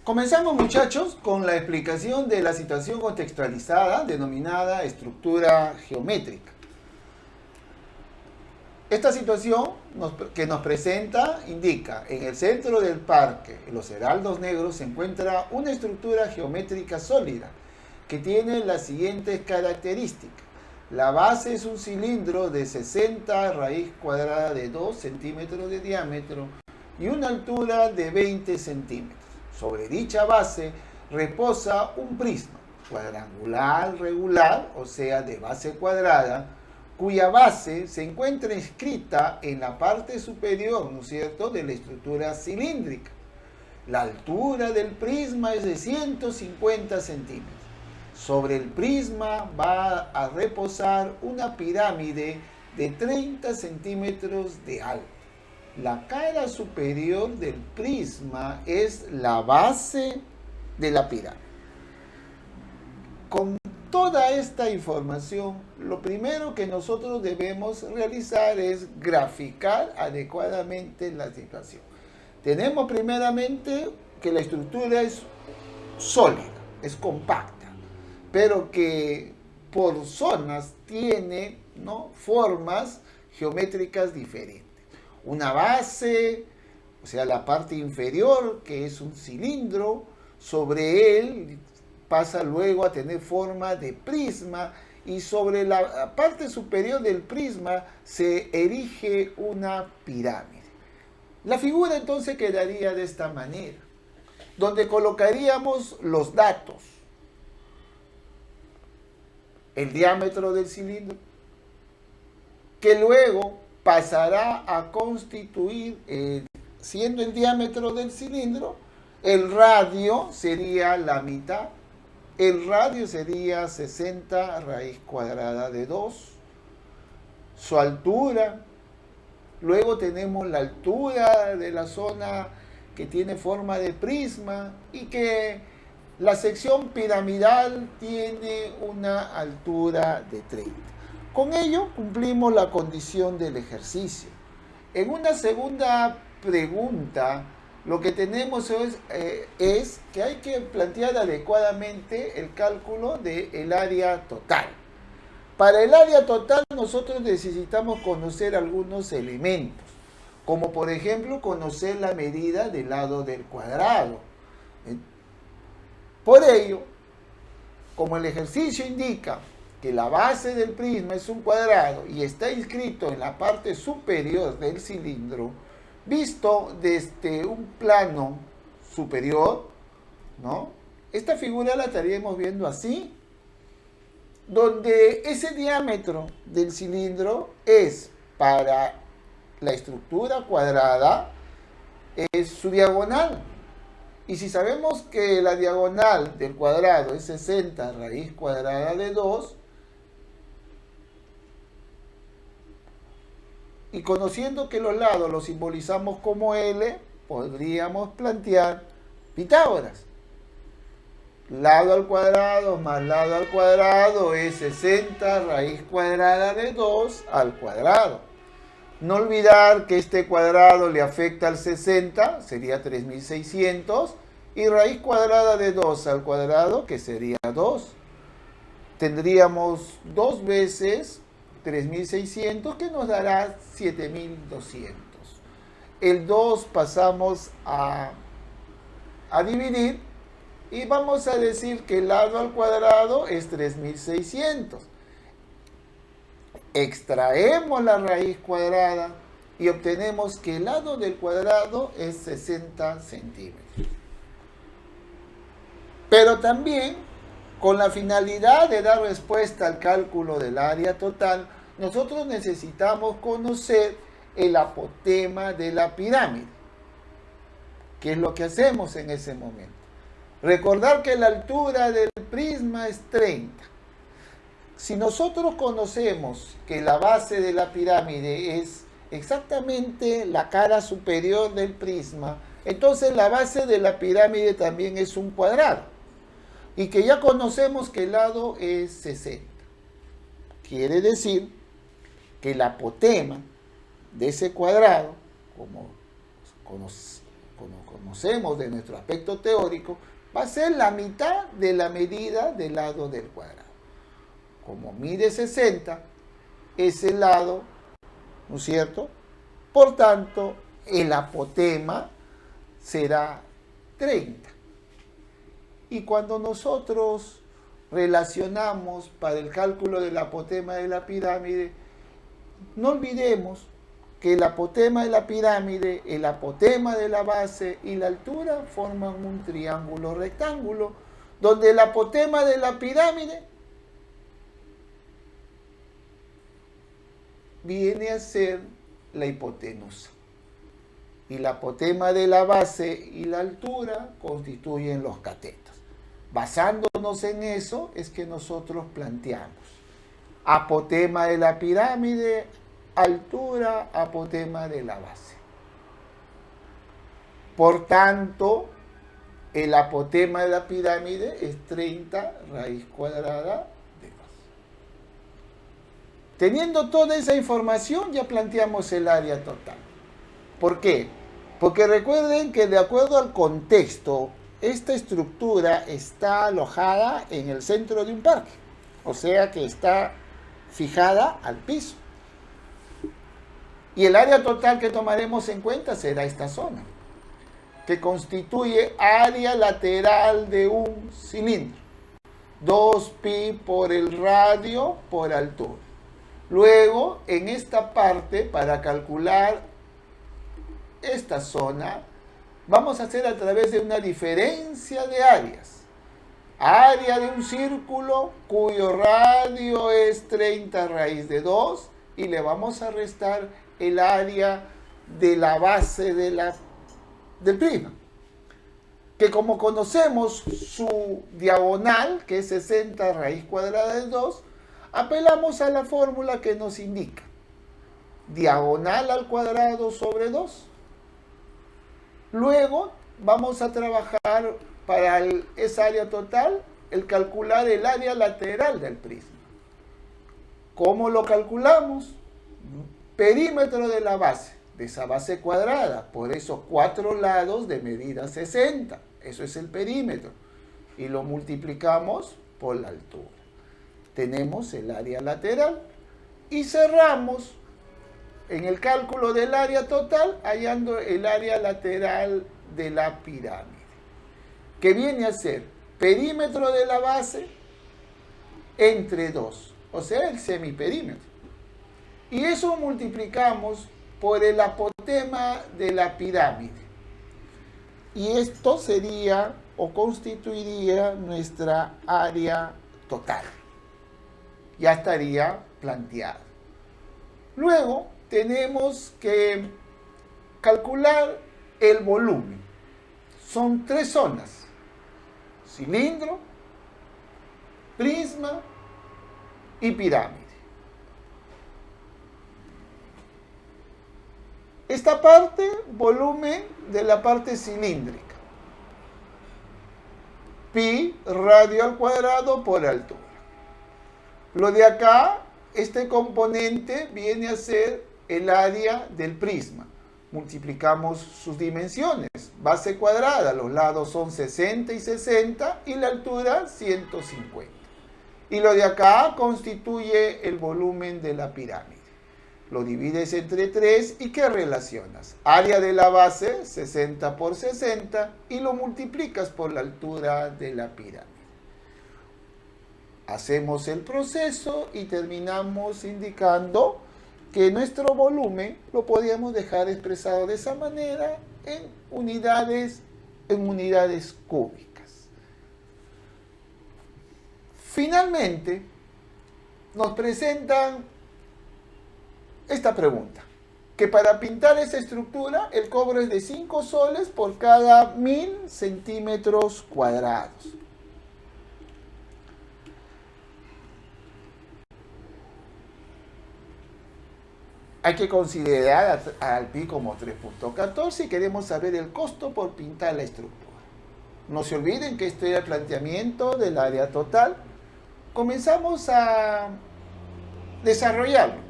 Comenzamos, muchachos, con la explicación de la situación contextualizada denominada estructura geométrica. Esta situación que nos presenta indica, en el centro del parque, en los heraldos negros, se encuentra una estructura geométrica sólida que tiene las siguientes características. La base es un cilindro de 60 raíz cuadrada de 2 centímetros de diámetro y una altura de 20 centímetros. Sobre dicha base reposa un prisma cuadrangular regular, o sea, de base cuadrada, cuya base se encuentra inscrita en la parte superior, ¿no es cierto?, de la estructura cilíndrica. La altura del prisma es de 150 centímetros. Sobre el prisma va a reposar una pirámide de 30 centímetros de alto. La cara superior del prisma es la base de la pirámide. Con toda esta información, lo primero que nosotros debemos realizar es graficar adecuadamente la situación. Tenemos primeramente que la estructura es sólida, es compacta, pero que por zonas tiene, ¿no?, formas geométricas diferentes. Una base, o sea, la parte inferior, que es un cilindro, sobre él pasa luego a tener forma de prisma y sobre la parte superior del prisma se erige una pirámide. La figura entonces quedaría de esta manera, donde colocaríamos los datos: el diámetro del cilindro, que luego pasará a constituir, siendo el diámetro del cilindro, el radio sería la mitad. El radio sería 60 raíz cuadrada de 2. Su altura, luego tenemos la altura de la zona que tiene forma de prisma y que la sección piramidal tiene una altura de 30. Con ello cumplimos la condición del ejercicio. En una segunda pregunta, lo que tenemos es que hay que plantear adecuadamente el cálculo del área total. Para el área total nosotros necesitamos conocer algunos elementos, como por ejemplo conocer la medida del lado del cuadrado. Por ello, como el ejercicio indica que la base del prisma es un cuadrado y está inscrito en la parte superior del cilindro, visto desde un plano superior, ¿no?, esta figura la estaríamos viendo así, donde ese diámetro del cilindro es, para la estructura cuadrada, es su diagonal. Y si sabemos que la diagonal del cuadrado es 60 raíz cuadrada de 2, y conociendo que los lados los simbolizamos como L, podríamos plantear Pitágoras. Lado al cuadrado más lado al cuadrado es 60 raíz cuadrada de 2 al cuadrado. No olvidar que este cuadrado le afecta al 60, sería 3600, y raíz cuadrada de 2 al cuadrado, que sería 2. Tendríamos 2 veces 3600, que nos dará 7200. El 2 pasamos a dividir y vamos a decir que el lado al cuadrado es 3600. Extraemos la raíz cuadrada y obtenemos que el lado del cuadrado es 60 centímetros. Pero también, con la finalidad de dar respuesta al cálculo del área total, nosotros necesitamos conocer el apotema de la pirámide. ¿Qué es lo que hacemos en ese momento? Recordar que la altura del prisma es 30. Si nosotros conocemos que la base de la pirámide es exactamente la cara superior del prisma, entonces la base de la pirámide también es un cuadrado. Y que ya conocemos que el lado es 60. Quiere decir que el apotema de ese cuadrado, como conocemos de nuestro aspecto teórico, va a ser la mitad de la medida del lado del cuadrado. Como mide 60, ese lado, ¿no es cierto? Por tanto, el apotema será 30. Y cuando nosotros relacionamos para el cálculo del apotema de la pirámide, no olvidemos que el apotema de la pirámide, el apotema de la base y la altura forman un triángulo rectángulo, donde el apotema de la pirámide viene a ser la hipotenusa. Y el apotema de la base y la altura constituyen los catetos. Basándonos en eso es que nosotros planteamos apotema de la pirámide, altura, apotema de la base. Por tanto, el apotema de la pirámide es 30 raíz cuadrada de 2. Teniendo toda esa información, ya planteamos el área total. ¿Por qué? Porque recuerden que de acuerdo al contexto, esta estructura está alojada en el centro de un parque, o sea que está fijada al piso. Y el área total que tomaremos en cuenta será esta zona, que constituye área lateral de un cilindro. 2pi por el radio por altura. Luego, en esta parte, para calcular esta zona, vamos a hacer a través de una diferencia de áreas. Área de un círculo cuyo radio es 30 raíz de 2 y le vamos a restar el área de la base del prisma, que como conocemos su diagonal, que es 60 raíz cuadrada de 2, apelamos a la fórmula que nos indica diagonal al cuadrado sobre 2. Luego vamos a trabajar para esa área total, el calcular el área lateral del prisma. ¿Cómo lo calculamos? Perímetro de la base, de esa base cuadrada, por esos 4 lados de medida 60. Eso es el perímetro. Y lo multiplicamos por la altura. Tenemos el área lateral y cerramos en el cálculo del área total hallando el área lateral de la pirámide, que viene a ser perímetro de la base entre 2, o sea, el semiperímetro. Y eso multiplicamos por el apotema de la pirámide. Y esto sería o constituiría nuestra área total. Ya estaría planteado. Luego tenemos que calcular el volumen. Son 3 zonas: cilindro, prisma y pirámide. Esta parte, volumen de la parte cilíndrica. Pi radio al cuadrado por altura. Lo de acá, este componente viene a ser el área del prisma. Multiplicamos sus dimensiones. Base cuadrada, los lados son 60 y 60 y la altura 150. Y lo de acá constituye el volumen de la pirámide. Lo divides entre 3 y ¿qué relacionas? Área de la base, 60 por 60, y lo multiplicas por la altura de la pirámide. Hacemos el proceso y terminamos indicando que nuestro volumen lo podíamos dejar expresado de esa manera en unidades cúbicas. Finalmente, nos presentan esta pregunta, que para pintar esa estructura el cobro es de 5 soles por cada 1000 centímetros cuadrados. Hay que considerar al pi como 3.14 y queremos saber el costo por pintar la estructura. No se olviden que este era el planteamiento del área total. Comenzamos a desarrollarlo.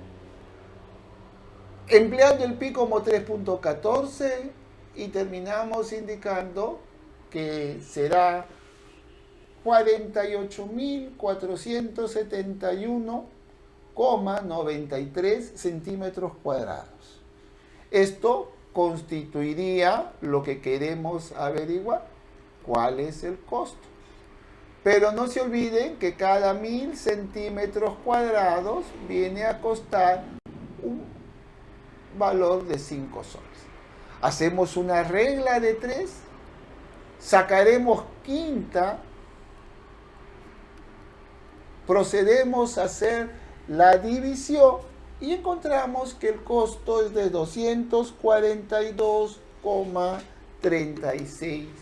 Empleando el pi como 3.14, y terminamos indicando que será 48.471,93 centímetros cuadrados. Esto constituiría lo que queremos averiguar, cuál es el costo. Pero no se olviden que cada 1000 centímetros cuadrados viene a costar un valor de 5 soles. Hacemos una regla de 3, sacaremos quinta, procedemos a hacer la división y encontramos que el costo es de 242,36